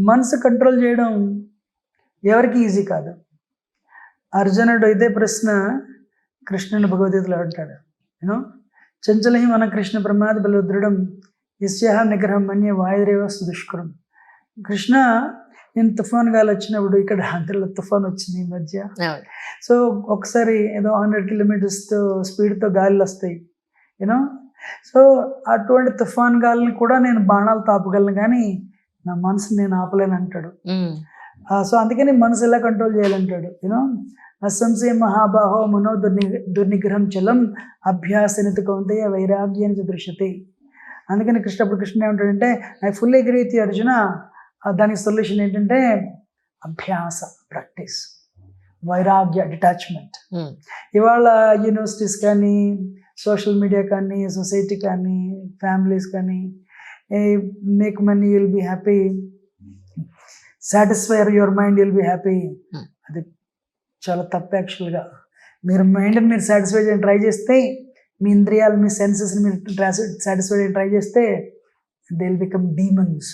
మనసు కంట్రోల్ చేయడం ఎవరికి ఈజీ కాదు. అర్జునుడు ఇదే ప్రశ్న కృష్ణుని భగవద్గీతలో అంటాడు. యూనో చంచలహి మన కృష్ణ ప్రమాద బలదృఢం యస్యాహ నిగ్రహం మన్య వాయురేవ సుదుష్కరం. కృష్ణ నేను తుఫాన్ గాలి వచ్చినప్పుడు ఇక్కడ ఆంధ్రలో తుఫాన్ వచ్చింది ఈ మధ్య. సో ఒకసారి ఏదో 100 కిలోమీటర్స్ స్పీడ్తో గాలిలు వస్తాయి యూనో. సో అటువంటి తుఫాన్ గాలిని కూడా నేను బాణాలతో ఆపగలను, కానీ నా మనసు నేను ఆపలేను అంటాడు. సో అందుకని మనసు ఎలా కంట్రోల్ చేయాలంటాడు యూనో. అసంశయ మహాబాహో మనో దుర్నిగ్రహం చలం అభ్యాసనిత కౌంతేయ వైరాగ్యాన్ని దృశ్యతే. అందుకని కృష్ణ ఏమంటాడంటే I full agree with Arjuna. దానికి సొల్యూషన్ ఏంటంటే అభ్యాస, ప్రాక్టీస్, వైరాగ్య, డిటాచ్మెంట్. ఇవాళ యూనివర్సిటీస్ కానీ, సోషల్ మీడియా కానీ, సొసైటీ కానీ, ఫ్యామిలీస్ కానీ make money you'll be happy, satisfy your mind you'll be happy. అది చాలా తప్పు యాక్చువల్గా. మీరు మైండ్ని మీరు సాటిస్ఫై చేయడానికి ట్రై చేస్తే, మీ ఇంద్రియాలు, మీ సెన్సెస్ని మీరు సాటిస్ఫై చేయడానికి ట్రై చేస్తే దే విల్ బికమ్ డీమన్స్.